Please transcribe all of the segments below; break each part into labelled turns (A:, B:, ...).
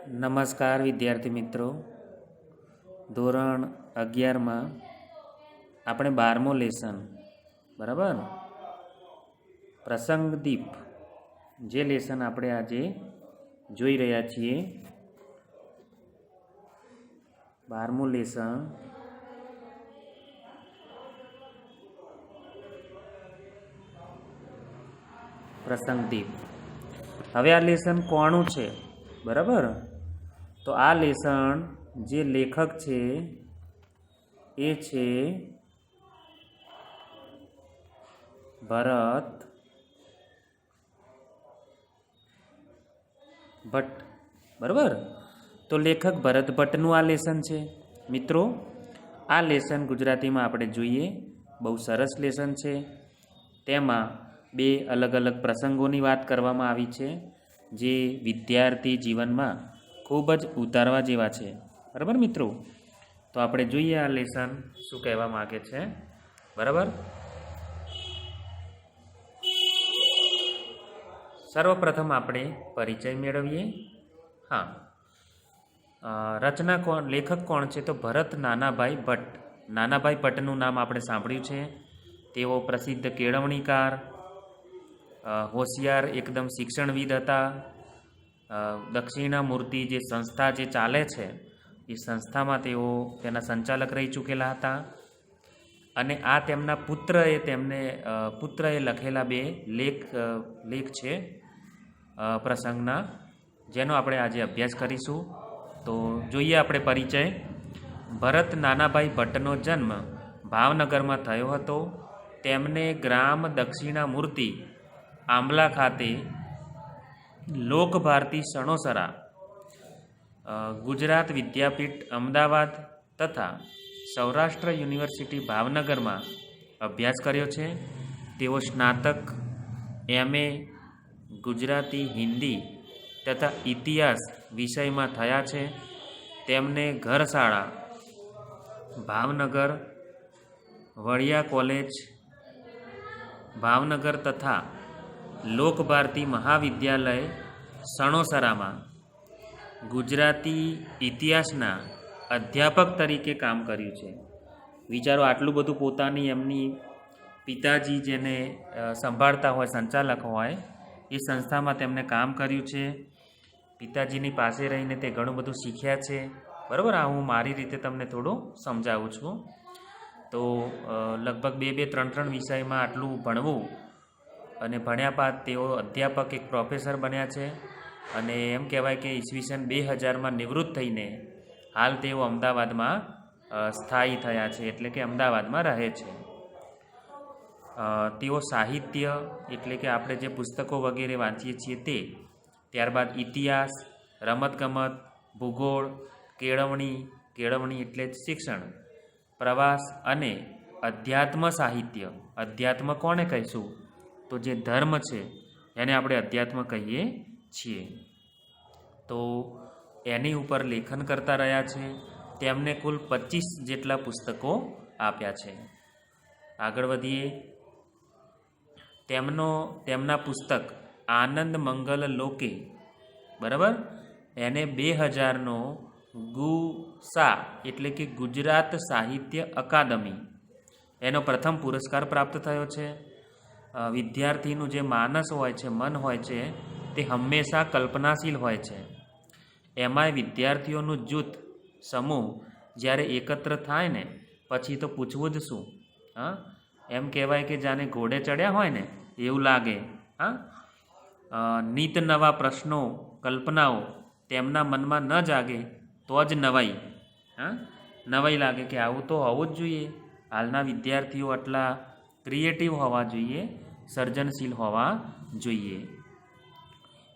A: નમસ્કાર વિદ્યાર્થી મિત્રો. ધોરણ 11માં આપણે 12મો લેસન બરાબર પ્રસંગદીપ જે લેસન આપણે આજે જોઈ રહ્યા છીએ 12મું લેસન પ્રસંગદીપ. હવે આ લેસન કોનું છે બરાબર? તો આ લેસન જે લેખક છે એ છે ભરત ભટ્ટ બરાબર. તો લેખક ભરત ભટ્ટનું આ લેસન છે મિત્રો. આ લેસન ગુજરાતીમાં આપણે જોઈએ, બહુ સરસ લેસન છે. તેમાં બે અલગ અલગ પ્રસંગોની વાત કરવામાં આવી છે જે વિદ્યાર્થી જીવનમાં ખૂબ જ ઉતારવા જેવા છે બરાબર મિત્રો. તો આપણે જોઈએ આ લેસન શું કહેવા માગે છે બરાબર. સર્વપ્રથમ આપણે પરિચય મેળવીએ. હા, રચના કોણ, લેખક કોણ છે? તો ભરત નાનાભાઈ ભટ્ટ. નાનાભાઈ ભટ્ટનું નામ આપણે સાંભળ્યું છે. તેઓ પ્રસિદ્ધ કેળવણીકાર, હોશિયાર એકદમ શિક્ષણવિદ હતા. દક્ષિણામૂર્તિ જે સંસ્થા જે ચાલે છે એ સંસ્થામાં તેઓ તેના સંચાલક રહી ચૂકેલા હતા. અને આ તેમના પુત્રએ લખેલા બે લેખ છે પ્રસંગના, જેનો આપણે આજે અભ્યાસ કરીશું. તો જોઈએ આપણે પરિચય. ભરત નાનાભાઈ ભટ્ટનો જન્મ ભાવનગરમાં થયો હતો. તેમને ગ્રામ દક્ષિણામૂર્તિ આંબલા ખાતે લોકભારતી સણોસરા, ગુજરાત વિદ્યાપીઠ અમદાવાદ તથા સૌરાષ્ટ્ર યુનિવર્સિટી ભાવનગરમાં અભ્યાસ કર્યો છે. તેઓ સ્નાતક MA ગુજરાતી, હિન્દી તથા ઇતિહાસ વિષયમાં થયા છે. તેમને ઘરશાળા ભાવનગર, વડિયા કોલેજ ભાવનગર તથા લોકભારતી મહાવિદ્યાલય સણોસરામાં ગુજરાતી ઇતિહાસના અધ્યાપક તરીકે કામ કર્યું છે. વિચારો, આટલું બધું પોતાની એમની પિતાજી જેને સંભાળતા હોય, સંચાલક હોય, એ સંસ્થામાં તેમને કામ કર્યું છે. પિતાજીની પાસે રહીને તે ઘણું બધું શીખ્યા છે બરાબર. આ હું મારી રીતે તમને થોડું સમજાવું છું. તો લગભગ 2-3 વિષયમાં આટલું ભણવું અને ભણ્યા બાદ તેઓ અધ્યાપક, એક પ્રોફેસર બન્યા છે. અને એમ કહેવાય કે ઈસવીસન 2000માં નિવૃત્ત થઈને હાલ તેઓ અમદાવાદમાં સ્થાયી થયા છે, એટલે કે અમદાવાદમાં રહે છે. તેઓ સાહિત્ય એટલે કે આપણે જે પુસ્તકો વગેરે વાંચીએ છીએ તે, ત્યારબાદ ઇતિહાસ, રમતગમત, ભૂગોળ, કેળવણી એટલે જ શિક્ષણ, પ્રવાસ અને અધ્યાત્મ સાહિત્ય. અધ્યાત્મ કોને કહીશું? તો જે ધર્મ છે એને આપણે અધ્યાત્મ કહીએ છીએ. તો એની ઉપર લેખન કરતા રહ્યા છે. તેમને કુલ 25 જેટલા પુસ્તકો આપ્યા છે. આગળ વધીએ. તેમના પુસ્તક આનંદ મંગલ લોકે બરાબર, એને 2000નો ગુસા એટલે કે ગુજરાત સાહિત્ય અકાદમી એનો પ્રથમ પુરસ્કાર પ્રાપ્ત થયો છે. વિદ્યાર્થીનું જે માનસ હોય છે, મન હોય છે, તે હંમેશા કલ્પનાશીલ હોય છે. એમાંય વિદ્યાર્થીઓનું જૂથ, સમૂહ જ્યારે એકત્ર થાય ને પછી તો પૂછવું જ શું. હા, એમ કહેવાય કે જાણે ઘોડે ચડ્યા હોય ને એવું લાગે. હા, નિત નવા પ્રશ્નો, કલ્પનાઓ તેમના મનમાં ન જાગે તો જ નવાઈ. હા, નવાઈ લાગે કે આવું તો હોવું જ જોઈએ. હાલના વિદ્યાર્થીઓ આટલા ક્રિએટિવ હોવા જોઈએ, સર્જનશીલ હોવા જોઈએ.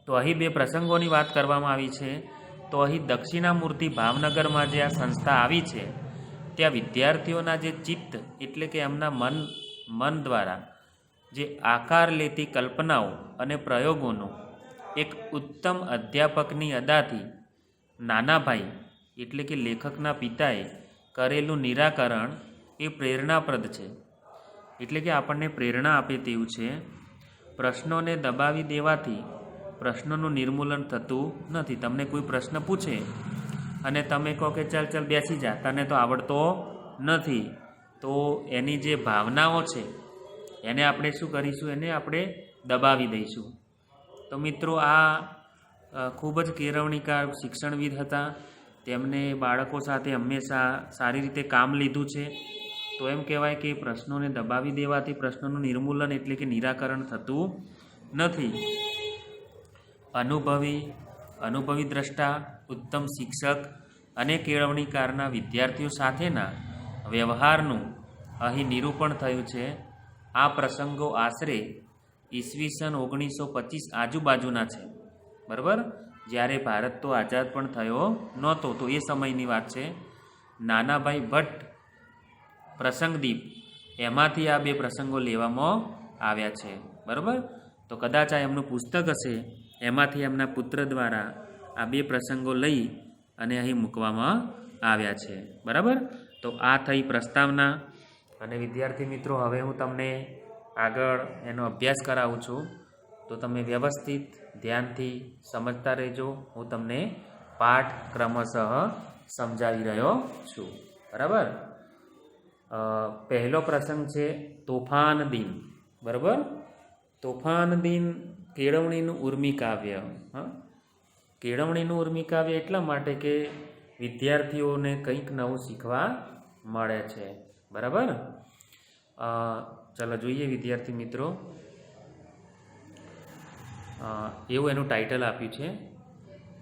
A: તો અહીં બે પ્રસંગોની વાત કરવામાં આવી છે. તો અહીં દક્ષિણામૂર્તિ ભાવનગરમાં જે આ સંસ્થા આવી છે ત્યાં વિદ્યાર્થીઓના જે ચિત્ત એટલે કે એમના મન દ્વારા જે આકાર લેતી કલ્પનાઓ અને પ્રયોગોનું એક ઉત્તમ અધ્યાપકની અદાથી નાનાભાઈ એટલે કે લેખકના પિતાએ કરેલું નિરાકરણ એ પ્રેરણાપ્રદ છે. એટલે કે આપણને પ્રેરણા આપે તેવું છે. પ્રશ્નોને દબાવી દેવાથી પ્રશ્નોનું નિર્મૂલન થતું નથી. તમને કોઈ પ્રશ્ન પૂછે અને તમે કહો કે ચાલ ચાલ બેસી જા, તને તો આવડતો નથી, તો એની જે ભાવનાઓ છે એને આપણે શું કરીશું, એને આપણે દબાવી દઈશું. તો મિત્રો આ ખૂબ જ કેળવણીકાર શિક્ષણવિદ હતા. તેમને બાળકો સાથે હંમેશા સારી રીતે કામ લીધું છે. તો એમ કહેવાય કે પ્રશ્નોને દબાવી દેવાથી પ્રશ્નોનું નિર્મૂલન એટલે કે નિરાકરણ થતું નથી. અનુભવી દ્રષ્ટા, ઉત્તમ શિક્ષક અને કેળવણીકારના વિદ્યાર્થીઓ સાથેના વ્યવહારનું અહીં નિરૂપણ થયું છે. આ પ્રસંગો આશરે ઈસવીસન 1925 આજુબાજુના છે. બરાબર, જ્યારે ભારત તો આઝાદ પણ થયો નહોતો, તો એ સમયની વાત છે. નાનાભાઈ ભટ્ટ પ્રસંગદીપ, એમાંથી આ બે પ્રસંગો લેવામાં આવ્યા છે. બરાબર, તો કદાચ આ એમનું પુસ્તક હશે, એમાંથી એમના પુત્ર દ્વારા આ બે પ્રસંગો લઈ અને અહીં મૂકવામાં આવ્યા છે. બરાબર, તો આ થઈ પ્રસ્તાવના. અને વિદ્યાર્થી મિત્રો, હવે હું તમને આગળ એનો અભ્યાસ કરાવું છું, તો તમે વ્યવસ્થિત ધ્યાનથી સમજતા રહેજો. હું તમને પાઠ ક્રમશઃ સમજાવી રહ્યો છું. બરાબર, પહેલો પ્રસંગ છે તોફાન દિન. બરાબર, તોફાન દિન કેળવણીનું ઉર્મી કાવ્ય. કેળવણીનું ઉર્મી કાવ્ય એટલા માટે કે વિદ્યાર્થીઓને કંઈક નવું શીખવા મળે છે. બરાબર, ચાલો જોઈએ વિદ્યાર્થી મિત્રો. એવું એનું ટાઇટલ આપ્યું છે,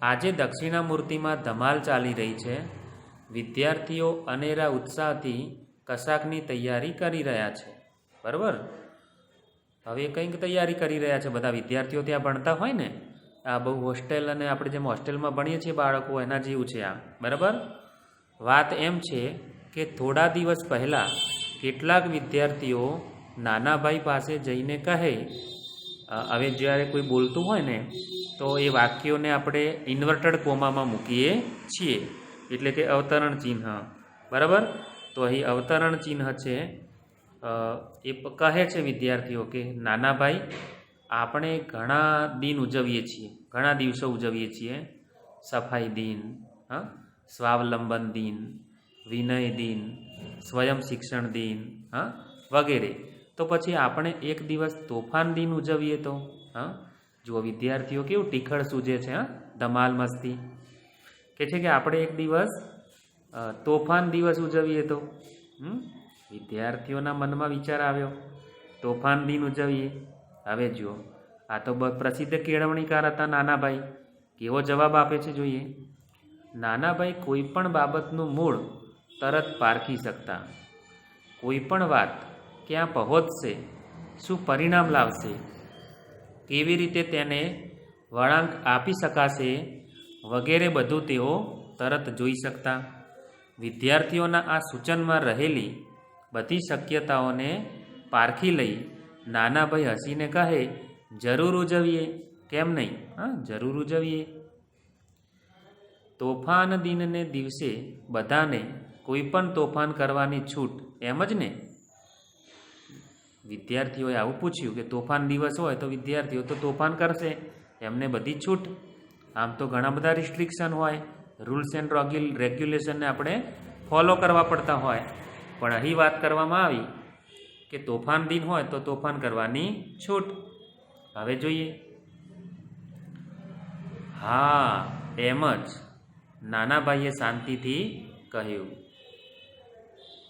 A: આજે દક્ષિણામૂર્તિમાં ધમાલ ચાલી રહી છે. વિદ્યાર્થીઓ અનેરા ઉત્સાહથી કશાકની તૈયારી કરી રહ્યા છે. બરાબર, હવે કંઈક તૈયારી કરી રહ્યા છે બધા વિદ્યાર્થીઓ. ત્યાં ભણતા હોય ને, આ બહુ હોસ્ટેલ અને આપણે જેમ હોસ્ટેલમાં ભણીએ છીએ બાળકો, એના જેવું છે આ. બરાબર, વાત એમ છે કે થોડા દિવસ પહેલાં કેટલાક વિદ્યાર્થીઓ નાનાભાઈ પાસે જઈને કહે, હવે જ્યારે કોઈ બોલતું હોય ને તો એ વાક્યોને આપણે ઇન્વર્ટેડ કોમામાં મૂકીએ છીએ, એટલે કે અવતરણ ચિહ્ન. બરાબર, તો અહીં અવતરણ ચિહ્ન છે. એ કહે છે વિદ્યાર્થીઓ કે નાનાભાઈ, આપણે ઘણા દિન ઉજવીએ છીએ, ઘણા દિવસો ઉજવીએ છીએ. સફાઈ દિન, સ્વાવલંબન દિન, વિનય દિન, સ્વયં શિક્ષણ દિન, વગેરે. તો પછી આપણે એક દિવસ તોફાન દિન ઉજવીએ તો. જુઓ વિદ્યાર્થીઓ કેવું ટીખળ સૂજે છે, ધમાલ મસ્તી. કે છે કે આપણે એક દિવસ તોફાન દિવસ ઉજવીએ તો. વિદ્યાર્થીઓના મનમાં વિચાર આવ્યો, તોફાન દિન ઉજવીએ. હવે જુઓ, આ તો પ્રસિદ્ધ કેળવણીકાર હતા નાનાભાઈ. કેવો જવાબ આપે છે જોઈએ. નાનાભાઈ કોઈ પણ બાબતનું મૂળ તરત પારખી શકતા. કોઈ પણ વાત ક્યાં પહોંચશે, શું પરિણામ લાવશે, કેવી રીતે તેને વળાંક આપી શકાશે, વગેરે બધું તેઓ તરત જોઈ શકતા. વિદ્યાર્થીઓના આ સૂચનમાં રહેલી બધી શક્યતાઓને પારખી લઈ નાનાભાઈ હસીને કહે, જરૂર ઉજવીએ, કેમ નહીં, જરૂર ઉજવીએ. તોફાન દિનને દિવસે બધાને કોઈ પણ તોફાન કરવાની છૂટ, એમ જ ને. વિદ્યાર્થીઓએ આવું પૂછ્યું કે તોફાન દિવસ હોય તો વિદ્યાર્થીઓ તો તોફાન કરશે, એમને બધી છૂટ. આમ તો ઘણા બધા રિસ્ટ્રિક્શન હોય, રૂલ્સ એન્ડ રેગ્યુલેશનને આપણે ફોલો કરવા પડતા હોય, પણ અહીં વાત કરવામાં આવી કે તોફાન દિન હોય તો તોફાન કરવાની છૂટ. હવે જોઈએ. હા, એમ જ, નાનાભાઈએ શાંતિથી કહ્યું.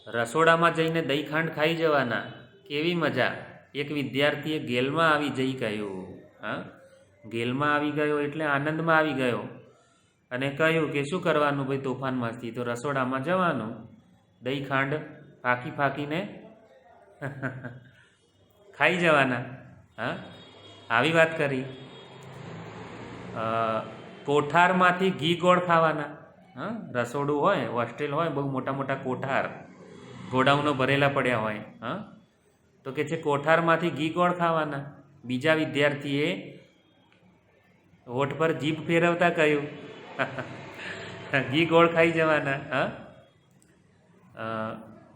A: રસોડામાં જઈને દહીં ખાંડ ખાઈ જવાના, કેવી મજા. એક વિદ્યાર્થીએ ગેલમાં આવી જઈ કહ્યું. ગેલમાં આવી ગયો એટલે આનંદમાં આવી ગયો અને કહ્યું કે શું કરવાનું ભાઈ તોફાન મસ્તી, તો રસોડામાં જવાનું, દહીં ખાંડ ફાંકીને ખાઈ જવાના. આવી વાત કરી. કોઠારમાંથી ઘી ગોળ ખાવાના. રસોડું હોય, હોસ્ટેલ હોય, બહુ મોટા મોટા કોઠાર, ગોડાઉનો ભરેલા પડ્યા હોય, તો કે છે કોઠારમાંથી ઘી ગોળ ખાવાના. બીજા વિદ્યાર્થીએ હોઠ પર જીભ ફેરવતા કહ્યું, ઘી ગોળ ખાઈ જવાના.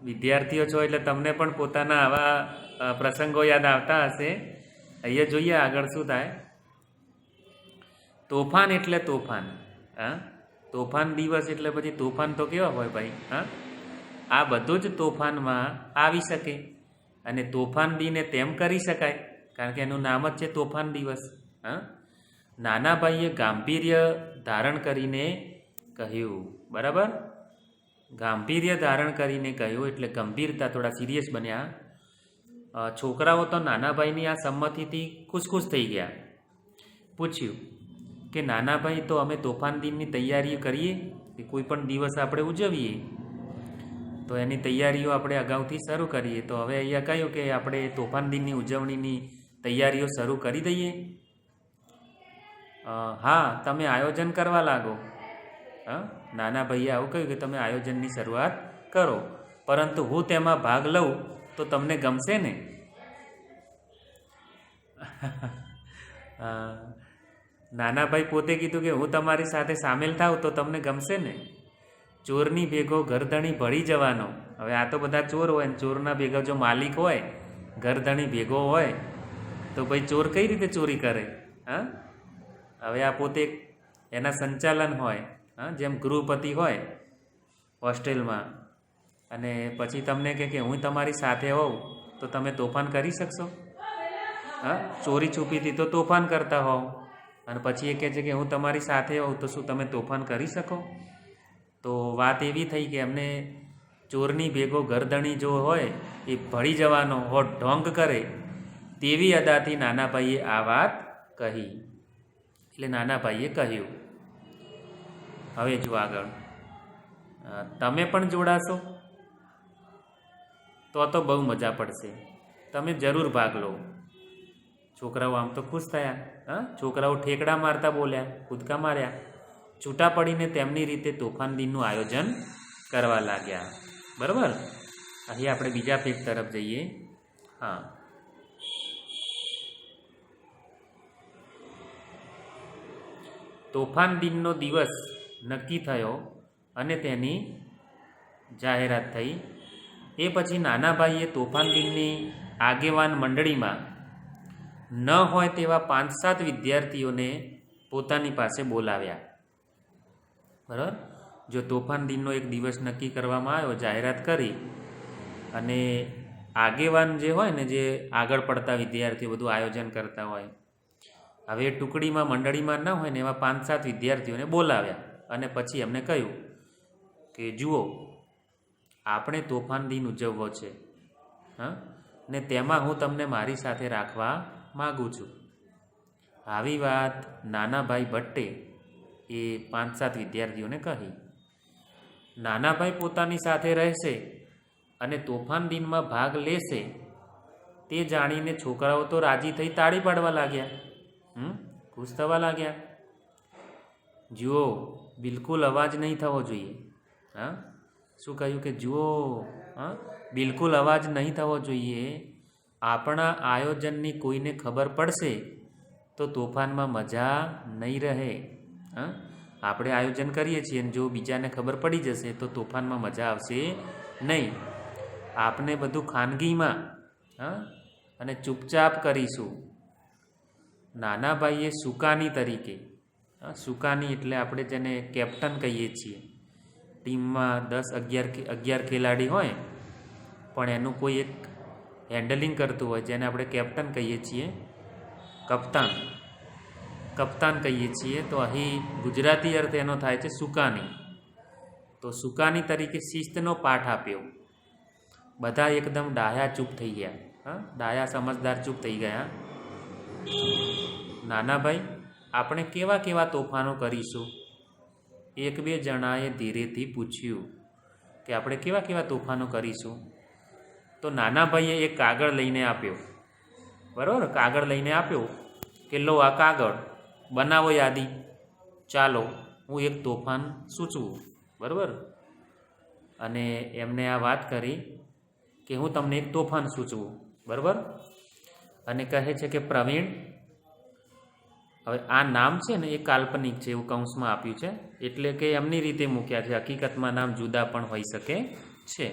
A: વિદ્યાર્થીઓ છો એટલે તમને પણ પોતાના આવા પ્રસંગો યાદ આવતા હશે. અહીંયા જોઈએ આગળ શું થાય. તોફાન એટલે તોફાન. હા, તોફાન દિવસ એટલે પછી તોફાન તો કેવા હોય ભાઈ? હા, આ બધું જ તોફાનમાં આવી શકે અને તોફાન દીને તેમ કરી શકાય કારણ કે એનું નામ જ છે તોફાન દિવસ. હા, નાના ભાઈએ ગાંભીર્ય ધારણ કરીને કહ્યું. બરાબર, ગાંભીર્ય ધારણ કરીને કહ્યું એટલે ગંભીરતા, થોડા સિરિયસ બન્યા. છોકરાઓ તો નાના ભાઈની આ સંમતિથી ખુશ થઈ ગયા. પૂછ્યું કે નાના ભાઈ, તો અમે તોફાન દિનની તૈયારી કરીએ કે કોઈ પણ દિવસ આપણે ઉજવીએ તો એની તૈયારીઓ આપણે અગાઉથી શરૂ કરીએ. તો હવે અહીંયા કહ્યું કે આપણે તોફાન દિનની ઉજવણીની તૈયારીઓ શરૂ કરી દઈએ. હા, તમે આયોજન કરવા લાગો. હા, નાના ભાઈએ આવું કહ્યું કે તમે આયોજનની શરૂઆત કરો, પરંતુ હું તેમાં ભાગ લઉં તો તમને ગમશે ને? નાના ભાઈ પોતે કીધું કે હું તમારી સાથે સામેલ થાઉં તો તમને ગમશે ને? ચોરની ભેગો ઘરધણી ભળી જવાનો. હવે આ તો બધા ચોર હોય ને ચોરના ભેગા જો માલિક હોય, ઘરધણી ભેગો હોય તો ભાઈ ચોર કઈ રીતે ચોરી કરે? હા, હવે આ પોતે એના સંચાલન હોય. હા, જેમ ગૃહપતિ હોય હોસ્ટેલમાં અને પછી તમને કહે કે હું તમારી સાથે હોઉં તો તમે તોફાન કરી શકશો? હા, ચોરી છુપીથી તો તોફાન કરતા હોવ અને પછી એ કહે છે કે હું તમારી સાથે હોઉં તો શું તમે તોફાન કરી શકો? તો વાત એવી થઈ કે એમને ચોરની ભેગો ઘરધણી જો હોય એ ભળી જવાનો હો ઢોંગ કરે તેવી અદાથી નાના ભાઈએ આ વાત કહી. એટલે નાના ભાઈએ કહ્યું, હવે જો આગળ તમે પણ જોડાશો તો બહુ મજા પડશે, તમે જરૂર ભાગ લો. છોકરાઓ આમ તો ખુશ થયા. હા, છોકરાઓ ઠેકડા મારતા બોલ્યા, કૂદકા માર્યા, છૂટા પડીને તેમની રીતે તોફાન દિનનું આયોજન કરવા લાગ્યા. બરાબર, અહીં આપણે બીજા પેજ તરફ જઈએ. હા, તોફાન દિનનો દિવસ નક્કી થયો અને તેની જાહેરાત થઈ. એ પછી નાના ભાઈએ તોફાન દિનની આગેવાન મંડળીમાં ન હોય તેવા 5-7 વિદ્યાર્થીઓને પોતાની પાસે બોલાવ્યા. બરાબર, જો તોફાન દિનનો એક દિવસ નક્કી કરવામાં આવ્યો, જાહેરાત કરી અને આગેવાન જે હોય ને, જે આગળ પડતા વિદ્યાર્થીઓ બધું આયોજન કરતા હોય, હવે ટુકડીમાં મંડળીમાં ન હોય ને એવા 5-7 વિદ્યાર્થીઓને બોલાવ્યા અને પછી એમને કહ્યું કે જુઓ, આપણે તોફાન દિન ઉજવવો છે. હા, ને તેમાં હું તમને મારી સાથે રાખવા માગું છું. આવી વાત નાના ભાઈ ભટ્ટે એ 5-7 વિદ્યાર્થીઓને કહી. નાના ભાઈ પોતાની સાથે રહેશે અને તોફાન દિનમાં ભાગ લેશે તે જાણીને છોકરાઓ તો રાજી થઈ તાળી પાડવા લાગ્યા. ખુશ થવા લાગ્યા. જુઓ, બિલકુલ અવાજ નહીં થવો જોઈએ. હા, શું કહ્યું કે જુઓ, હા, બિલકુલ અવાજ નહીં થવો જોઈએ. આપણા આયોજનની કોઈને ખબર પડશે તો તોફાનમાં મજા નહીં રહે. હા, આપણે આયોજન કરીએ છીએ અને જો બીજાને ખબર પડી જશે તો તોફાનમાં મજા આવશે નહીં. આપણે બધું ખાનગીમાં, હા, અને ચૂપચાપ કરીશું. નાના ભાઈએ સુકાની તરીકે, સુકાની એટલે આપણે જેને કેપ્ટન કહીએ છીએ, ટીમમાં 10-11 ખેલાડી હોય પણ એનું કોઈ એક હેન્ડલિંગ કરતું હોય જેને આપણે કેપ્ટન કહીએ છીએ, કપ્તાન કહીએ છીએ. તો અહીં ગુજરાતી અર્થ એનો થાય છે સુકાની. તો સુકાની તરીકે શિસ્તનો પાઠ આપ્યો. બધા એકદમ ડાહ્યા ચૂપ થઈ ગયા. હા, ડાહ્યા સમજદાર ચૂપ થઈ ગયા. નાના ભાઈ, આપણે કેવા કેવા તોફાનો કરીશું? 1-2 જણાએ ધીરેથી પૂછ્યું કે આપણે કેવા કેવા તોફાનો કરીશું? તો નાના ભાઈએ એક કાગળ લઈને આપ્યો. બરાબર, કાગળ લઈને આપ્યો કે લો આ કાગળ, બનાવો યાદી, ચાલો હું એક તોફાન સૂચવું. બરાબર, અને એમને આ વાત કરી કે હું તમને એક તોફાન સૂચવું. બરાબર, અને કહે છે કે પ્રવીણ, હવે આ નામ છે ને એ કાલ્પનિક છે એવું કૌંસમાં આપ્યું છે, એટલે કે એમની રીતે મૂક્યા છે, હકીકતમાં નામ જુદા પણ હોઈ શકે છે.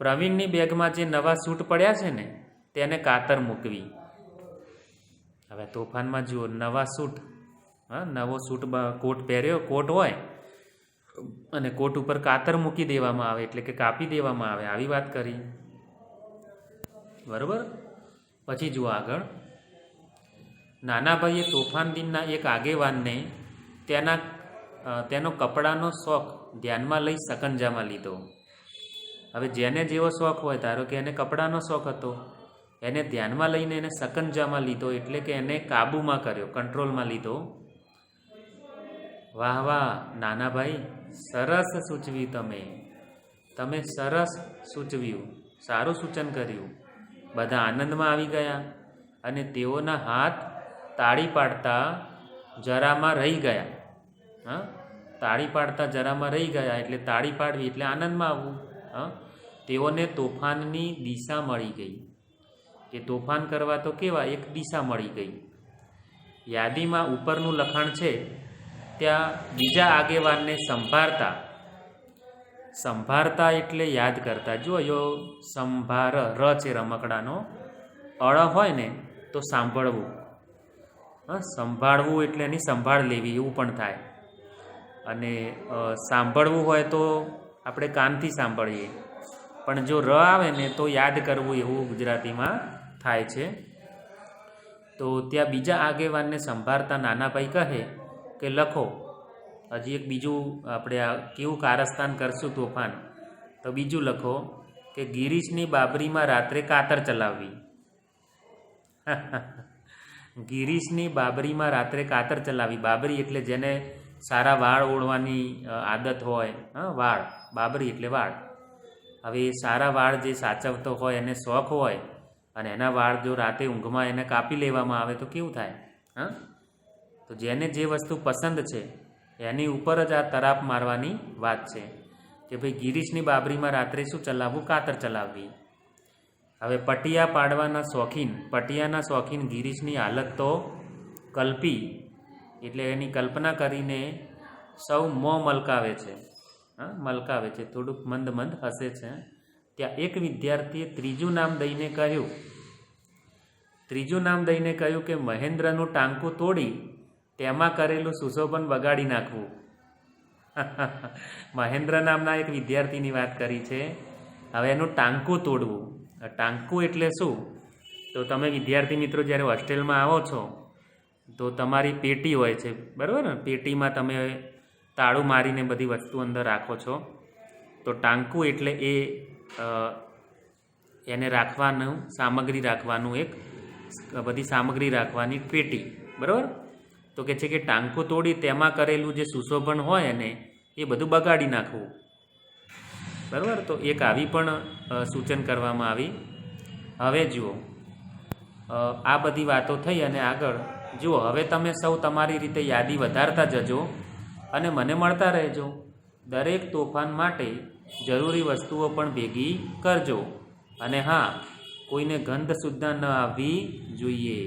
A: પ્રવીણની બેગમાં જે નવા સૂટ પડ્યા છે ને તેને કાતર મૂકવી. હવે હવે તોફાનમાં જુઓ નવા સૂટ, હા, નવો સૂટ કોટ પહેર્યો, કોટ હોય અને કોટ ઉપર કાતર મૂકી દેવામાં આવે એટલે કે કાપી દેવામાં આવે, આવી વાત કરી, બરાબર. પછી જુઓ આગળ, નાનાભાઈએ તોફાન દિનના એક આગેવાનને તેનો કપડાનો શોખ ધ્યાનમાં લઈ સકંજામાં લીધો. હવે જેને જેવો શોખ હોય, ધારો કે એને કપડાનો શોખ હતો, એને ધ્યાનમાં લઈને એને સકંજામાં લીધો એટલે કે એને કાબૂમાં કર્યો, કંટ્રોલમાં લીધો. વાહ વાહ નાનાભાઈ, સરસ સૂચવ્યું, તમે સરસ સૂચવ્યું, સારું સૂચન કર્યું. બધા આનંદમાં આવી ગયા અને તેઓના હાથ તાળી પાડતાજરામાં રહી ગયા. હા, તાળી પાડતાજરામાં રહી ગયા એટલે તાળી પાડવી એટલે આનંદમાં આવવું. હા, તેઓને તોફાનની દિશા મળી ગઈ. એ તોફાન કરવા તો કેવા, એક દિશા મળી ગઈ. યાદીમાં ઉપરનું લખાણ છે ત્યાં બીજા આગેવાનને સંભાળતા એટલે યાદ કરતા. જો યો સંભાર, ર છે રમકડાનો, અળ હોય ને તો સાંભળવું, હા, સંભાળવું એટલે એની સંભાળ લેવી એવું પણ થાય. અને સાંભળવું હોય તો આપણે કાનથી સાંભળીએ, પણ જો ર આવે ને તો યાદ કરવું એવું ગુજરાતીમાં થાય છે. તો ત્યાં બીજા આગેવાનને સંભાળતા નાનાભાઈ કહે કે લખો. હજી એક બીજું આપણે આ કેવું કારસ્તાન કરશું તોફાન, તો બીજું લખો કે ગિરીશની બાબરીમાં રાત્રે કાતર ચલાવવી. ગિરીશની બાબરીમાં રાત્રે કાતર ચલાવી. બાબરી એટલે જેને સારા વાળ ઓળવાની આદત હોય, હા, વાળ, બાબરી એટલે વાળ. હવે એ સારા વાળ જે સાચવતો હોય, એને શોખ હોય અને એના વાળ જો રાતે ઊંઘમાં એને કાપી લેવામાં આવે તો કેવું થાય? હા, તો જેને જે વસ્તુ પસંદ છે એની ઉપર જ આ તરાપ મારવાની વાત છે કે ભાઈ ગિરીશની બાબરીમાં રાત્રે શું ચલાવવું? કાતર ચલાવવી. હવે પટિયાના શોખીન ગિરીશની હાલત તો કલ્પી એટલે એની કલ્પના કરીને સૌ મોં મલકાવે છે. હા, મલકાવે છે, થોડુંક મંદ મંદ હસે છે. ત્યાં એક વિદ્યાર્થીએ ત્રીજું નામ દઈને કહ્યું કે મહેન્દ્રનું ટાંકું તોડી તેમાં કરેલું સુશોભન બગાડી નાખવું. મહેન્દ્ર નામના એક વિદ્યાર્થીની વાત કરી છે. હવે એનું ટાંકું તોડવું. ટાંકું એટલે શું? તો તમે વિદ્યાર્થી મિત્રો જ્યારે હોસ્ટેલમાં આવો છો તો તમારી પેટી હોય છે, બરાબર ને? પેટીમાં તમે તાળું મારીને બધી વસ્તુ અંદર રાખો છો. તો ટાંકું એટલે એને રાખવાનું, સામગ્રી રાખવાનું, બધી સામગ્રી રાખવાની પેટી, બરાબર? તો કે છે કે ટાંકું તોડી તેમાં કરેલું જે સુશોભન હોય એને એ બધું બગાડી નાખવું, બરાબર? તો એક આવી પણ સૂચન કરવામાં આવી. હવે જુઓ, આ બધી વાતો થઈ અને આગળ જુઓ, હવે તમે સૌ તમારી રીતે યાદી વધારતા જજો અને મને મળતા રહેજો. દરેક તોફાન માટે જરૂરી વસ્તુઓ પણ ભેગી કરજો. અને હા, કોઈને ગંધ સુદ્ધા ન આવવી જોઈએ.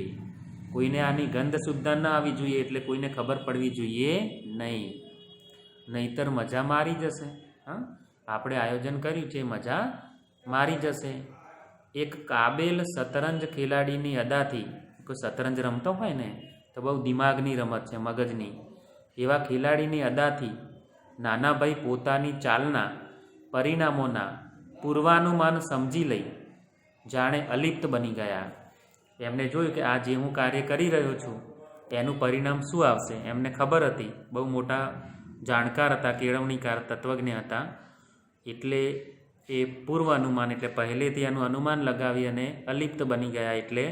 A: કોઈને આની ગંધ સુદ્ધા ન આવી જોઈએ એટલે કોઈને ખબર પડવી જોઈએ નહીં, નહીંતર મજા મારી જશે. હા, આપણે આયોજન કર્યું છે, મજા મારી જશે. એક કાબેલ શતરંજ ખેલાડીની અદાથી, કોઈ શતરંજ રમતો હોય ને તો બહુ દિમાગની રમત છે, મગજની, એવા ખેલાડીની અદાથી નાનાભાઈ પોતાની ચાલના પરિણામોના પૂર્વાનુમાન સમજી લઈ જાણે અલિપ્ત બની ગયા. એમને જોયું કે આ જે હું કાર્ય કરી રહ્યો છું એનું પરિણામ શું આવશે. એમને ખબર હતી, બહુ મોટા જાણકાર હતા, કેળવણીકાર, તત્વજ્ઞ હતા. એટલે એ પૂર્વ અનુમાન એટલે પહેલેથી એનું અનુમાન લગાવી અને અલિપ્ત બની ગયા. એટલે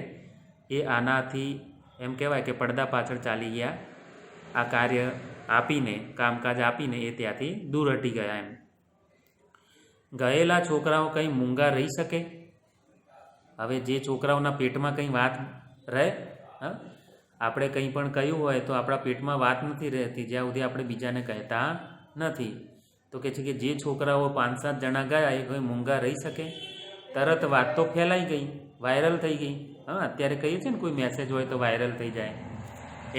A: એ આનાથી એમ કહેવાય કે પડદા પાછળ ચાલી ગયા. આ કાર્ય આપીને, કામકાજ આપીને એ ત્યાંથી દૂર હટી ગયા. એમ ગયેલા છોકરાઓ કંઈ મૂંગા રહી શકે? હવે જે છોકરાઓના પેટમાં કંઈ વાત રહે, હા, આપણે કંઈ પણ કહ્યું હોય તો આપણા પેટમાં વાત નથી રહેતી જ્યાં સુધી આપણે બીજાને કહેતા નથી. તો કે છે કે જે છોકરાઓ 5-7 જણા ગયા એ કોઈ મૂંગા રહી શકે? તરત વાત તો ફેલાઈ ગઈ, વાયરલ થઈ ગઈ. હા, અત્યારે કહીએ છીએ ને કોઈ મેસેજ હોય તો વાયરલ થઈ જાય,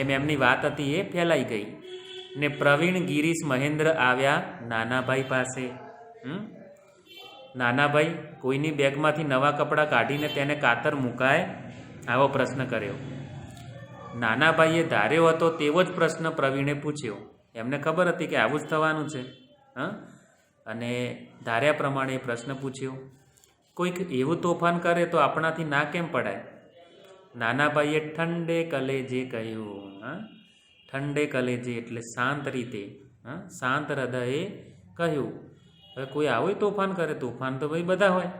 A: એમ એમની વાત હતી એ ફેલાઈ ગઈ. ને પ્રવીણ, ગિરીશ, મહેન્દ્ર આવ્યા નાનાભાઈ પાસે. નાનાભાઈ કોઈની બેગમાંથી નવા કપડાં કાઢીને તેને કાતર મુકાય આવો પ્રશ્ન કર્યો. નાના ભાઈએ ધાર્યો હતો તેવો જ પ્રશ્ન પ્રવીણે પૂછ્યો. એમને ખબર હતી કે આવું જ થવાનું છે. અને ધાર્યા પ્રમાણે એ પ્રશ્ન પૂછ્યો. કોઈક એવું તોફાન કરે તો આપણાથી ના કેમ પડાય? નાના ભાઈએ ઠંડે કલેજે કહ્યું. ઠંડે કલેજે એટલે શાંત રીતે, શાંત હૃદયે કહ્યું. હવે કોઈ આવું તોફાન કરે, તોફાન તો ભાઈ બધા હોય.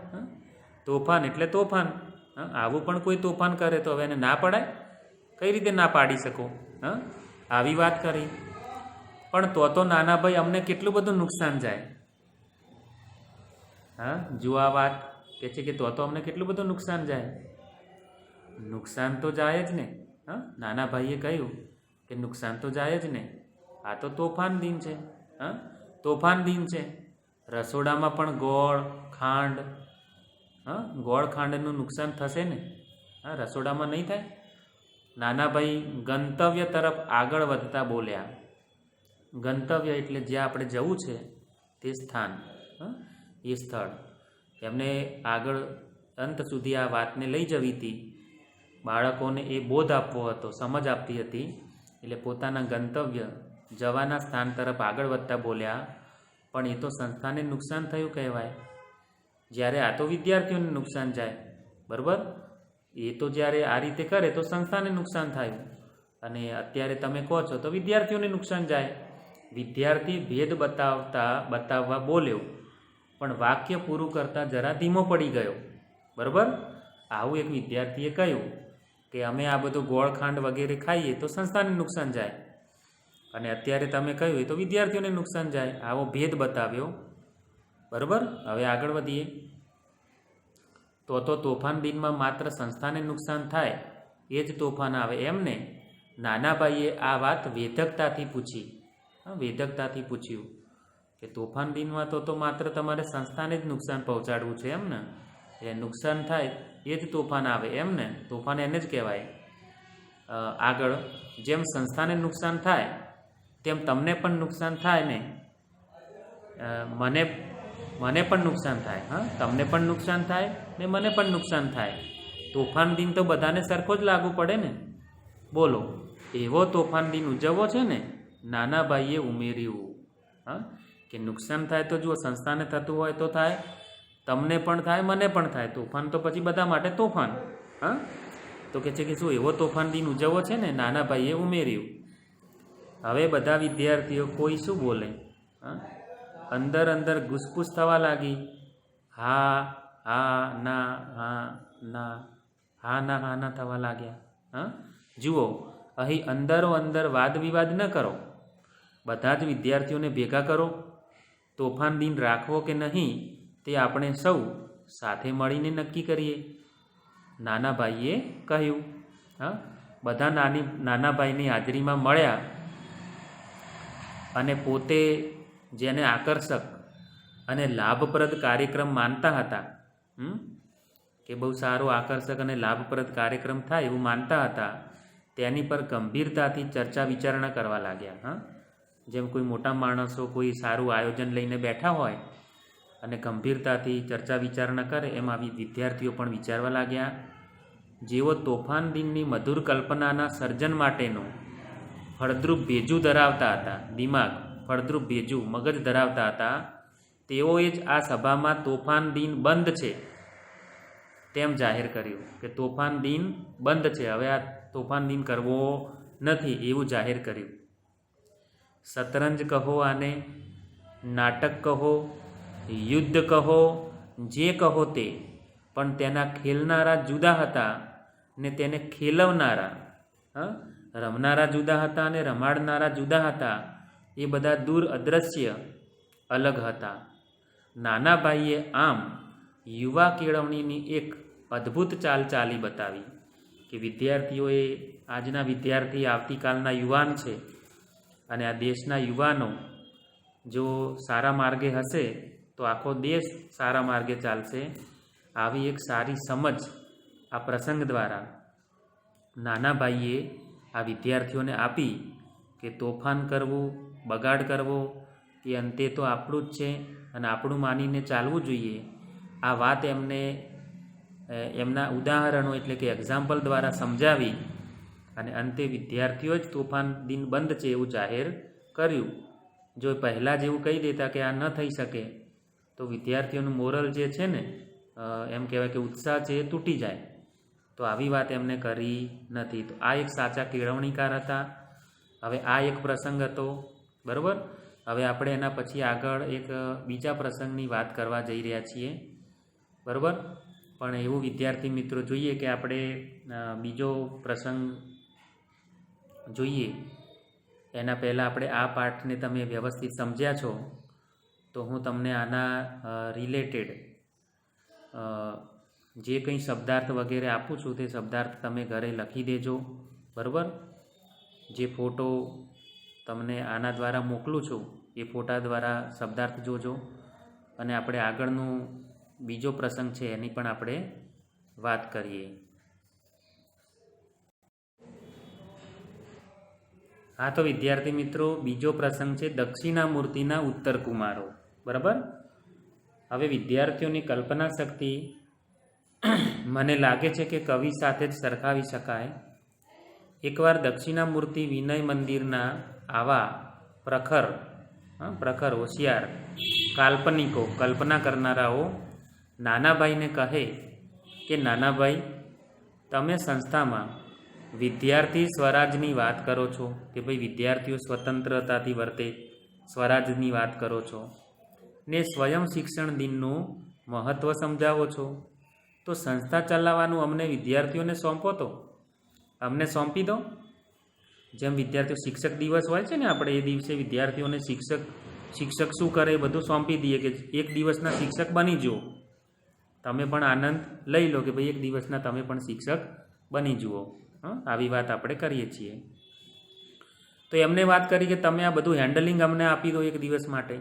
A: તોફાન એટલે તોફાન. આવું પણ કોઈ તોફાન કરે તો હવે એને ના પડાય? કઈ રીતે ના પાડી શકો? આવી વાત કરી. પણ તો નાના ભાઈ અમને કેટલું બધું નુકસાન જાય. જુઓ આ વાત કે છે કે તો અમને કેટલું બધું નુકસાન જાય. નુકસાન તો જાય જ ને. નાના ભાઈએ કહ્યું કે નુકસાન તો જાય જ ને. આ તો તોફાન દિન છે. તોફાન દિન છે. રસોડામાં પણ ગોળ ખાંડ, ગોળ ખાંડનું નુકસાન થશે ને. રસોડામાં નહીં થાય. નાના ભાઈ ગંતવ્ય તરફ આગળ વધતા બોલ્યા. ગંતવ્ય એટલે જ્યાં આપણે જવું છે તે સ્થાન, એ સ્થળ. એમને આગળ અંત સુધી આ વાતને લઈ જવી હતી. બાળકોને એ બોધ આપવો હતો, સમજ આપતી હતી. એટલે પોતાના ગંતવ્ય જવાના સ્થાન તરફ આગળ વધતા બોલ્યા. પણ એ તો સંસ્થાને નુકસાન થયું કહેવાય. જ્યારે આ તો વિદ્યાર્થીઓને નુકસાન જાય, બરાબર? એ તો જ્યારે આ રીતે કરે તો સંસ્થાને નુકસાન થયું. અને અત્યારે તમે કહો છો તો વિદ્યાર્થીઓને નુકસાન જાય. વિદ્યાર્થી ભેદ બતાવવા બોલ્યો, પણ વાક્ય પૂરું કરતાં જરા ધીમો પડી ગયો. બરાબર? આવું એક વિદ્યાર્થીએ કહ્યું કે અમે આ બધું ગોળ ખાંડ વગેરે ખાઈએ તો સંસ્થાને નુકસાન જાય. અને અત્યારે તમે કહ્યું એ તો વિદ્યાર્થીઓને નુકસાન જાય. આવો ભેદ બતાવ્યો. બરાબર? હવે આગળ વધીએ. તો તોફાન દિનમાં માત્ર સંસ્થાને નુકસાન થાય એ જ તોફાન આવે એમને? નાના ભાઈએ આ વાત વેધકતાથી પૂછી. વેધકતાથી પૂછ્યું કે તોફાન દિનમાં તો માત્ર તમારે સંસ્થાને જ નુકસાન પહોંચાડવું છે એમ ને? એટલે નુકસાન થાય એ જ તોફાન આવે એમ ને? તોફાન એને જ કહેવાય. આગળ, જેમ સંસ્થાને નુકસાન થાય તેમ તમને પણ નુકસાન થાય ને. મને પણ નુકસાન થાય. તમને પણ નુકસાન થાય ને મને પણ નુકસાન થાય. તોફાન દિન તો બધાને સરખો જ લાગુ પડે ને. બોલો, એવો તોફાન દિન ઉજવવો છે ને? નાના ભાઈએ ઉમેર્યું. કે નુકસાન થાય તો જુઓ, સંસ્થાને થતું હોય તો થાય, તમને પણ થાય, મને પણ થાય. તોફાન તો પછી બધા માટે તોફાન. તો કે છે કે શું એવો તોફાન દિન ઉજવવો છે ને? નાના ભાઈએ ઉમેર્યું. હવે બધા વિદ્યાર્થીઓ કોઈ શું બોલે? અંદર અંદર ઘૂસપૂસ થવા લાગી. હા હા ના હા ના, હા ના હા ના થવા લાગ્યા. જુઓ, અહીં અંદરો અંદર વાદ વિવાદ ન કરો. બધા જ વિદ્યાર્થીઓને ભેગા કરો. તોફાન દિન રાખવો કે નહીં તે આપણે સૌ સાથે મળીને નક્કી કરીએ. નાના ભાઈએ કહ્યું. બધા નાના ભાઈની હાજરીમાં મળ્યા અને પોતે જેને આકર્ષક અને લાભપ્રદ કાર્યક્રમ માનતા હતા, કે બહુ સારો આકર્ષક અને લાભપ્રદ કાર્યક્રમ થાય એવું માનતા હતા, તેની પર ગંભીરતાથી ચર્ચા વિચારણા કરવા લાગ્યા. જેમ કોઈ મોટા માણસો કોઈ સારું આયોજન લઈને બેઠા હોય અને ગંભીરતાથી ચર્ચા વિચારણા કરે, એમ આવી વિદ્યાર્થીઓ પણ વિચારવા લાગ્યા. જેઓ તોફાન દિનની મધુર કલ્પનાના સર્જન માટેનું ફળદ્રુપ ભેજું ધરાવતા હતા, દિમાગ ફળદ્રુપ ભેજું મગજ ધરાવતા હતા, તેઓએ જ આ સભામાં તોફાન દિન બંધ છે તેમ જાહેર કર્યું. કે તોફાન દિન બંધ છે, હવે આ તોફાન દિન કરવો નથી એવું જાહેર કર્યું. શતરંજ કહો, આને નાટક કહો, યુદ્ધ કહો, જે કહો તે, પણ તેના ખેલનારા જુદા હતા ને તેને ખેલવનારા, રમનારા જુદા હતા અને રમાડનારા જુદા હતા. એ બધા દૂર અદૃશ્ય અલગ હતા. નાના ભાઈએ આમ યુવા કેળવણીની એક અદ્ભુત ચાલ ચાલી બતાવી. કે વિદ્યાર્થીઓએ, આજના વિદ્યાર્થી આવતીકાલના યુવાન છે અને આ દેશના યુવાનો જો સારા માર્ગે હશે તો આખો દેશ સારા માર્ગે ચાલશે. આવી એક સારી સમજ આ પ્રસંગ દ્વારા નાના ભાઈએ આ વિદ્યાર્થીઓને આપી કે તોફાન કરવું, બગાડ કરવો એ અંતે તો આપણું જ છે અને આપણું માનીને ચાલવું જોઈએ. આ વાત એમને એમના ઉદાહરણો એટલે કે એક્ઝામ્પલ દ્વારા સમજાવી અને અંતે વિદ્યાર્થીઓ જ તોફાન દિન બંધ છે એવું જાહેર કર્યું. જો પહેલાં જ એવું કહી દેતા કે આ ન થઈ શકે તો વિદ્યાર્થીઓનું મોરલ જે છે ને એમ કહેવાય કે ઉત્સાહ છે એ તૂટી જાય. તો આવી વાત એમને કરી નથી. તો આ એક સાચા કેળવણીકાર હતા. હવે આ એક પ્રસંગ હતો, બરાબર. હવે આપણે એના પછી આગળ એક બીજા પ્રસંગની વાત કરવા જઈ રહ્યા છીએ, બરાબર. પણ એવું વિદ્યાર્થી મિત્રો જોઈએ કે આપણે બીજો પ્રસંગ જોઈએ એના પહેલાં આપણે આ પાઠને તમે વ્યવસ્થિત સમજ્યા છો તો હું તમને આના રિલેટેડ જે કંઈ શબ્દાર્થ વગેરે આપું છું તે શબ્દાર્થ તમે ઘરે લખી દેજો, બરાબર. જે ફોટો તમને આના દ્વારા મોકલું છું એ ફોટા દ્વારા શબ્દાર્થ જોજો અને આપણે આગળનું બીજો પ્રસંગ છે એની પણ આપણે વાત કરીએ. હા, તો વિદ્યાર્થી મિત્રો બીજો પ્રસંગ છે દક્ષિણામૂર્તિના ઉત્તર કુમારો, બરાબર. હવે વિદ્યાર્થીઓની કલ્પના શક્તિ મને લાગે છે કે કવિ સાથે જ સરખાવી શકાય. એકવાર દક્ષિણામૂર્તિ વિનય મંદિરના આવા પ્રખર હોશિયાર કાલ્પનિકો કલ્પના કરનારાઓ નાનાભાઈને કહે કે નાનાભાઈ, તમે સંસ્થામાં વિદ્યાર્થી સ્વરાજની વાત કરો છો કે ભાઈ વિદ્યાર્થીઓ સ્વતંત્રતાથી વર્તે, સ્વરાજની વાત કરો છો ને સ્વયં શિક્ષણ દિનનું મહત્ત્વ સમજાવો છો, તો સંસ્થા ચલાવવાનું અમને વિદ્યાર્થીઓને સોંપો, તો અમને સોંપી દો. જેમ વિદ્યાર્થીઓ શિક્ષક દિવસ હોય છે ને, આપણે એ દિવસે વિદ્યાર્થીઓને શિક્ષક શું કરે એ બધું સોંપી દઈએ કે એક દિવસના શિક્ષક બની જુઓ. તમે પણ આનંદ લઈ લો કે ભાઈ એક દિવસના તમે પણ શિક્ષક બની જુઓ. આવી વાત આપણે કરીએ છીએ. તો એમને વાત કરી કે તમે આ બધું હેન્ડલિંગ અમને આપી દો એક દિવસ માટે.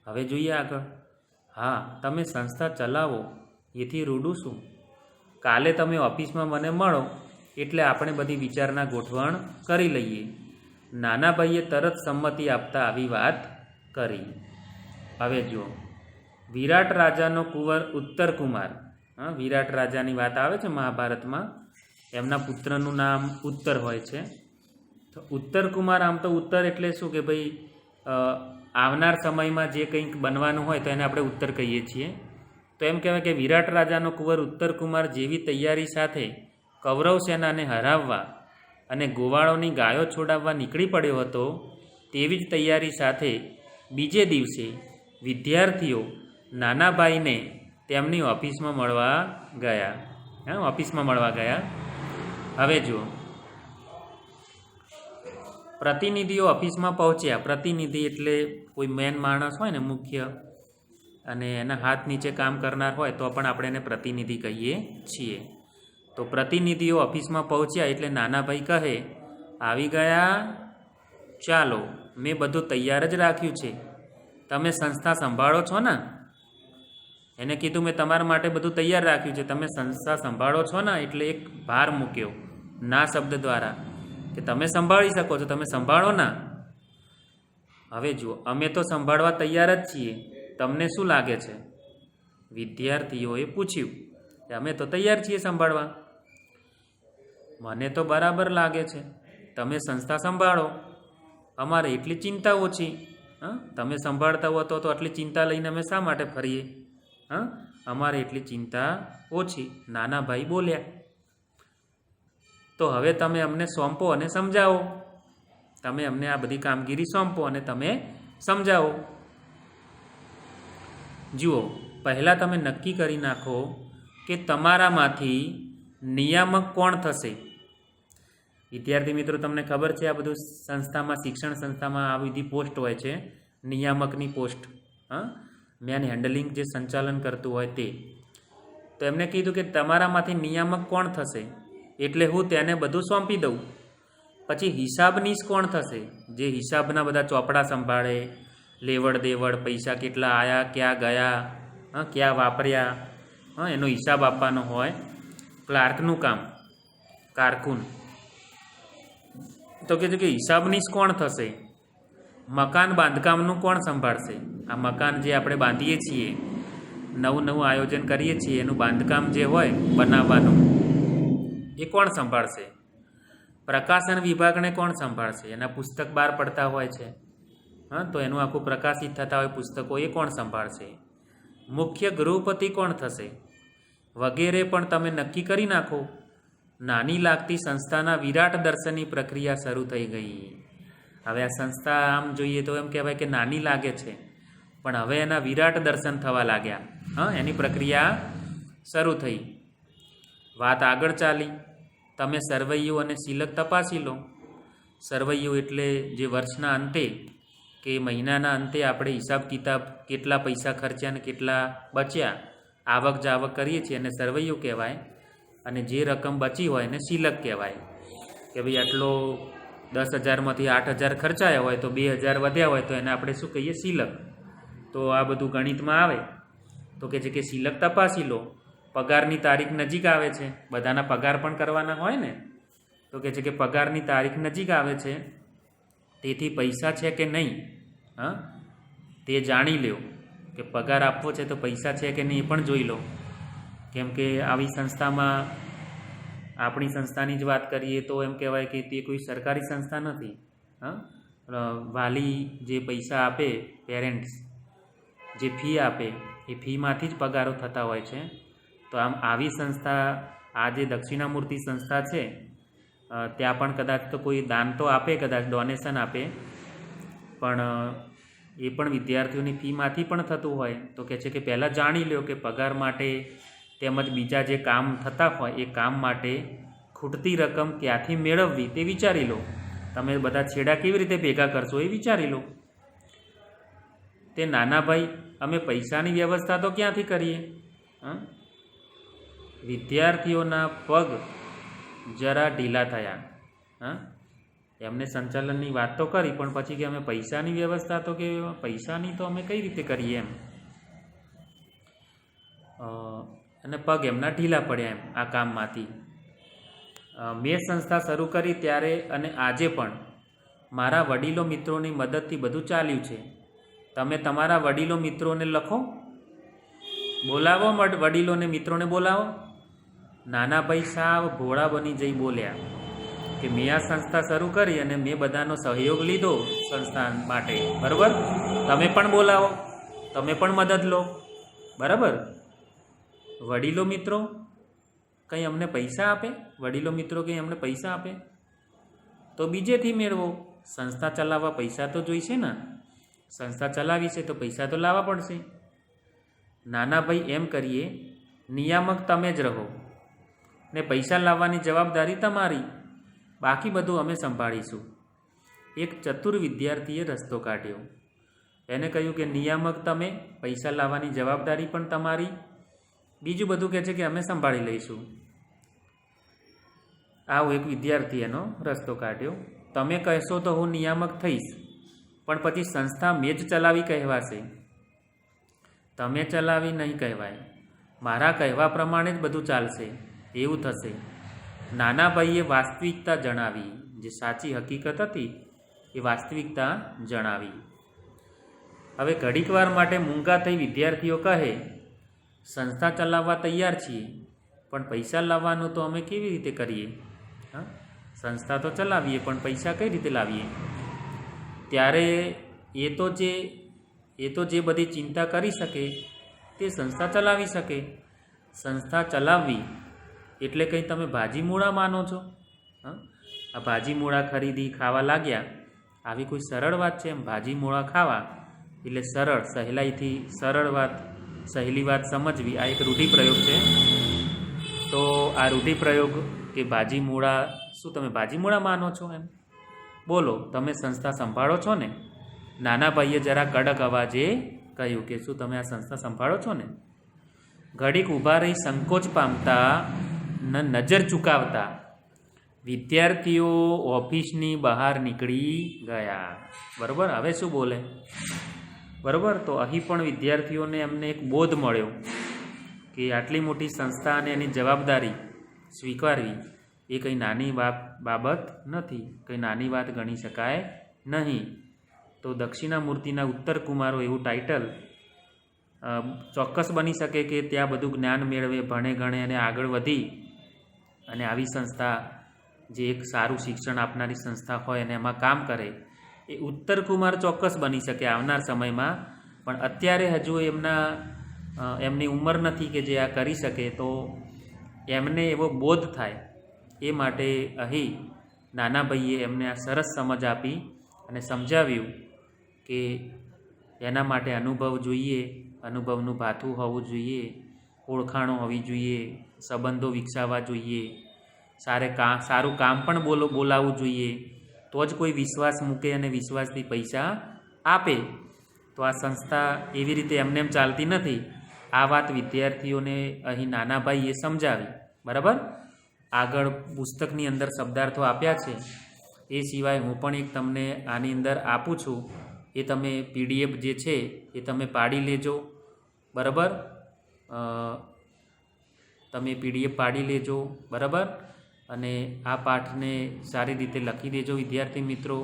A: હવે જોઈએ આગળ. હા, તમે સંસ્થા ચલાવો એથી રૂડું શું? કાલે તમે ઓફિસમાં મને મળો એટલે આપણે બધી વિચારના ગોઠવણ કરી લઈએ. નાનાભાઈએ તરત સંમતિ આપતા આવી વાત કરી. હવે જુઓ, વિરાટ રાજાનો કુંવર ઉત્તર કુમાર, વિરાટ રાજાની વાત આવે છે મહાભારતમાં, એમના પુત્રનું નામ ઉત્તર હોય છે. તો ઉત્તર કુમાર, આમ તો ઉત્તર એટલે શું કે ભાઈ આવનાર સમયમાં જે કંઈક બનવાનું હોય તો એને આપણે ઉત્તર કહીએ છીએ. તો એમ કહેવાય કે વિરાટ રાજાનો કુંવર ઉત્તર કુમાર જેવી તૈયારી સાથે કૌરવ સેનાને હરાવવા અને ગોવાળોની ગાયો છોડાવવા નીકળી પડ્યો હતો, તેવી જ તૈયારી સાથે બીજે દિવસે વિદ્યાર્થીઓ નાનાભાઈને તેમની ઓફિસમાં મળવા ગયા. હવે જુઓ, પ્રતિનિધિઓ ઓફિસમાં પહોંચ્યા. પ્રતિનિધિ એટલે કોઈ મેન માણસ હોય ને, મુખ્ય, અને એના હાથ નીચે કામ કરનાર હોય તો પણ આપણે એને પ્રતિનિધિ કહીએ છીએ. તો પ્રતિનિધિઓ ઓફિસમાં પહોંચ્યા એટલે નાનાભાઈ કહે, આવી ગયા, ચાલો, મેં બધું તૈયાર જ રાખ્યું છે, તમે સંસ્થા સંભાળો છો ને? એને કીધું મેં તમારા માટે બધું તૈયાર રાખ્યું છે, તમે સંસ્થા સંભાળો છો ને? એટલે એક ભાર મૂક્યો ના શબ્દ દ્વારા કે તમે સંભાળી શકો છો, તમે સંભાળો ના. હવે જુઓ, અમે તો સંભાળવા તૈયાર જ છીએ, તમને શું લાગે છે? વિદ્યાર્થીઓએ પૂછ્યું કે અમે તો તૈયાર છીએ સંભાળવા. મને તો બરાબર લાગે છે, તમે સંસ્થા સંભાળો, અમારે એટલી ચિંતા ઓછી. તમે સંભાળતા હો તો આટલી ચિંતા લઈને અમે શા માટે ફરીએ? અમારે એટલી ચિંતા ઓછી. નાનાભાઈ બોલ્યા, તો હવે તમે અમને સોંપો અને સમજાવો. તમે અમને આ બધી કામગીરી સોંપો અને તમે સમજાવો. જુઓ, પહેલાં તમે નક્કી કરી નાખો કે તમારામાંથી નિયામક કોણ થશે. વિદ્યાર્થી મિત્રો, તમને ખબર છે આ બધું સંસ્થામાં, શિક્ષણ સંસ્થામાં આ બધી પોસ્ટ હોય છે, નિયામકની પોસ્ટ. મેન હેન્ડલિંગ જે સંચાલન કરતું હોય તે. તો એમને કીધું કે તમારામાંથી નિયામક કોણ થશે, એટલે હું તેને બધું સોંપી દઉં. પછી હિસાબનીશ કોણ થશે, જે હિસાબના બધા ચોપડા સંભાળે, લેવડ દેવડ, પૈસા કેટલા આવ્યા, ક્યાં ગયા, ક્યાં વાપર્યા, એનો હિસાબ આપવાનો હોય. ક્લાર્કનું કામ, કારકુન. તો કીધું કે હિસાબનીશ કોણ થશે. મકાન બાંધકામનું કોણ સંભાળશે? આ મકાન જે આપણે બાંધીએ છીએ, નવું આયોજન કરીએ છીએ, એનું બાંધકામ જે હોય બનાવવાનું, એ કોણ સંભાળશે? પ્રકાશન વિભાગને કોણ સંભાળશે? એના પુસ્તક બહાર પડતા હોય છે, હા, તો એનું આખું પ્રકાશિત થતા હોય પુસ્તકો, એ કોણ સંભાળશે? મુખ્ય ગૃહપતિ કોણ થશે? વગેરે પણ તમે નક્કી કરી નાખો. નાની લાગતી સંસ્થાના વિરાટ દર્શનની પ્રક્રિયા શરૂ થઈ ગઈ. હવે આ સંસ્થા આમ જોઈએ તો એમ કહેવાય કે નાની લાગે છે, પણ હવે એના વિરાટ દર્શન થવા લાગ્યા. હા, એની પ્રક્રિયા શરૂ થઈ. વાત આગળ ચાલી. તમે સરવૈયું અને શિલક તપાસી લો. સરવૈયું એટલે જે વર્ષના અંતે કે મહિનાના અંતે આપણે હિસાબ કિતાબ કેટલા પૈસા ખર્ચ્યા અને કેટલા બચ્યા, આવક જાવક કરીએ છીએ એને સરવૈયું કહેવાય. અને જે રકમ બચી હોય એને શિલક કહેવાય. કે ભાઈ આટલો 10,000માંથી 8,000 ખર્ચાયા હોય તો 2,000 વધ્યા હોય તો એને આપણે શું કહીએ? શિલક. તો આ બધું ગણિતમાં આવે. તો કે છે કે શિલક તપાસી લો. પગારની તારીખ નજીક આવે છે, બધાના પગાર પણ કરવાના હોય ને, તો કે છે કે પગારની તારીખ નજીક આવે છે, તેથી પૈસા છે કે નહીં, હા, તે જાણી લો. કે પગાર આપવો છે તો પૈસા છે કે નહીં એ પણ જોઈ લો. કેમ કે આવી સંસ્થામાં, આપણી સંસ્થાની જ વાત કરીએ તો એમ કહેવાય કે તે કોઈ સરકારી સંસ્થા નથી. હા, વાલી જે પૈસા આપે, પેરેન્ટ્સ જે ફી આપે, એ ફીમાંથી જ પગારો થતા હોય છે. તો આમ આવી સંસ્થા, આ જે દક્ષિણામૂર્તિ સંસ્થા છે, ત્યાં પણ કદાચ તો કોઈ દાન તો આપે, કદાચ ડોનેશન આપે, પણ એ પણ વિદ્યાર્થીઓની ફીમાંથી પણ થતું હોય. તો કહે છે કે પહેલાં જાણી લો કે પગાર માટે તેમજ બીજા જે કામ થતા હોય એ કામ માટે ખૂટતી રકમ ક્યાંથી મેળવવી તે વિચારી લો. તમે બધા છેડા કેવી રીતે ભેગા કરશો એ વિચારી લો. તે નાના ભાઈ, અમે પૈસાની વ્યવસ્થા તો ક્યાંથી કરીએ? હા, વિદ્યાર્થીઓના પગ જરા ઢીલા થયા. હા, એમને સંચાલનની વાત તો કરી, પણ પછી કે અમે પૈસાની વ્યવસ્થા તો કે પૈસાની તો અમે કઈ રીતે કરીએ એમ, અને પગ એમના ઢીલા પડ્યા એમ આ કામમાંથી. મેં સંસ્થા શરૂ કરી ત્યારે અને આજે પણ મારા વડીલો મિત્રોની મદદથી બધું ચાલ્યું છે. તમે તમારા વડીલો મિત્રોને લખો, બોલાવો, વડીલોને મિત્રોને બોલાવો. નાના ભાઈ સાવ ભોળા બની જઈ બોલ્યા કે મેં આ સંસ્થા શરૂ કરી અને મેં બધાનો સહયોગ લીધો સંસ્થા માટે, બરાબર, તમે પણ બોલાવો, તમે પણ મદદ લો, બરાબર. વડીલો મિત્રો કંઈ અમને પૈસા આપે? વડીલો મિત્રો કંઈ અમને પૈસા આપે તો બીજેથી મેળવો. સંસ્થા ચલાવવા પૈસા તો જોઈશે ને, સંસ્થા ચલાવી છે તો પૈસા તો લાવવા પડશે. નાના ભાઈ એમ કરીએ, નિયામક તમે જ રહો ને પૈસા લાવવાની જવાબદારી તમારી, બાકી બધું અમે સંભાળીશું. એક ચતુર વિદ્યાર્થીએ રસ્તો કાઢ્યો. એને કહ્યું કે નિયામક તમે, પૈસા લાવવાની જવાબદારી પણ તમારી, બીજું બધું કહે છે કે અમે સંભાળી લઈશું. આવો એક વિદ્યાર્થી એનો રસ્તો કાઢ્યો. તમે કહેશો તો હું નિયામક થઈશ, પણ પછી સંસ્થા મેં જ ચલાવી કહેવાશે, તમે ચલાવી નહીં કહેવાય. મારા કહેવા પ્રમાણે જ બધું ચાલશે એવું થશે. નાના ભાઈએ વાસ્તવિકતા જણાવી, જે સાચી હકીકત હતી એ વાસ્તવિકતા જણાવી. હવે ઘડીક વાર માટે મૂંગા થઈ વિદ્યાર્થીઓ કહે, સંસ્થા ચલાવવા તૈયાર છીએ, પણ પૈસા લાવવાનું તો અમે કેવી રીતે કરીએ? હા, સંસ્થા તો ચલાવીએ પણ પૈસા કઈ રીતે લાવીએ? ત્યારે એ તો જે બધી ચિંતા કરી શકે તે સંસ્થા ચલાવી શકે. સંસ્થા ચલાવવી એટલે કંઈ તમે ભાજી મૂળા માનો છો? હા, આ ભાજી મૂળા ખરીદી ખાવા લાગ્યા, આવી કોઈ સરળ વાત છે એમ? ભાજી મૂળા ખાવા એટલે સરળ, સહેલાઈથી સરળ વાત, સહેલી વાત સમજવી, આ એક રૂઢિપ્રયોગ છે. તો આ રૂઢિપ્રયોગ કે ભાજી મૂળા, શું તમે ભાજી મૂળા માનો છો એમ? બોલો, તમે સંસ્થા સંભાળો છો ને? નાના ભાઈએ જરા કડક અવાજે કહ્યું કે શું તમે આ સંસ્થા સંભાળો છો ને? ઘડીક ઊભા રહી સંકોચ પામતા નજર ચૂકાવતા વિદ્યાર્થીઓ ઓફિસની બહાર નીકળી ગયા. બરાબર, હવે શું બોલે? બરાબર, તો અહીં પણ વિદ્યાર્થીઓને એમને એક બોધ મળ્યો કે આટલી મોટી સંસ્થા અને એની જવાબદારી સ્વીકારવી એ કંઈ નાની બાબત નથી, કંઈ નાની વાત ગણી શકાય નહીં. તો દક્ષિણામૂર્તિના ઉત્તર કુમારો એવું ટાઇટલ ચોક્કસ બની શકે કે ત્યાં બધું જ્ઞાન મેળવે, ભણે ગણે અને આગળ વધી અને આવી સંસ્થા જે એક સારું શિક્ષણ આપનારી સંસ્થા હોય અને એમાં કામ કરે, એ ઉત્તર કુમાર ચોક્કસ બની શકે આવનાર સમયમાં. પણ અત્યારે હજુ એમની ઉંમર નથી કે જે આ કરી શકે. તો એમને એવો બોધ થાય એ માટે અહીં નાના ભાઈએ એમને આ સરસ સમજ આપી અને સમજાવ્યું કે એના માટે અનુભવ જોઈએ, અનુભવનું ભાથું હોવું જોઈએ, ઓળખાણો હોવી જોઈએ, સંબંધો વિકસાવવા જોઈએ, સારું કામ પણ બોલાવવું જોઈએ. તો જ કોઈ વિશ્વાસ મૂકે અને વિશ્વાસથી પૈસા આપે. તો આ સંસ્થા એવી રીતે એમને એમ ચાલતી નથી. આ વાત વિદ્યાર્થીઓને અહીં નાના ભાઈએ સમજાવી. બરાબર. આગળ પુસ્તકની અંદર શબ્દાર્થો આપ્યા છે. એ સિવાય હું પણ એક તમને આની અંદર આપું છું. એ તમે PDF જે છે એ તમે પાડી લેજો. બરાબર. તમે PDF પાડી લેજો. બરાબર. અને આ પાઠને સારી રીતે લખી દેજો વિદ્યાર્થી મિત્રો.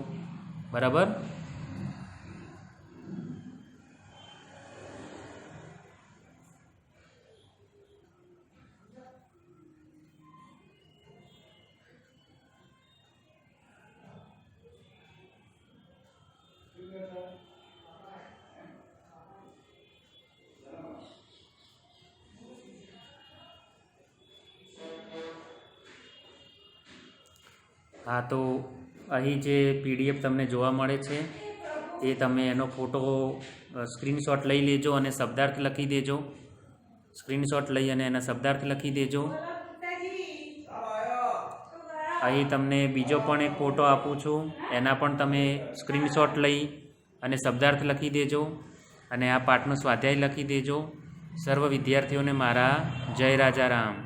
A: બરાબર. હા, તો અહીં જે PDF તમને જોવા મળે છે એ તમે એનો ફોટો સ્ક્રીનશોટ લઈ લેજો અને શબ્દાર્થ લખી દેજો. સ્ક્રીનશોટ લઈ અને એના શબ્દાર્થ લખી દેજો. અહીં તમને બીજો પણ એક ફોટો આપું છું, એના પણ તમે સ્ક્રીનશોટ લઈ અને શબ્દાર્થ લખી દેજો અને આ પાઠનો સ્વાધ્યાય લખી દેજો. સર્વ વિદ્યાર્થીઓને મારા જય રાજા રામ.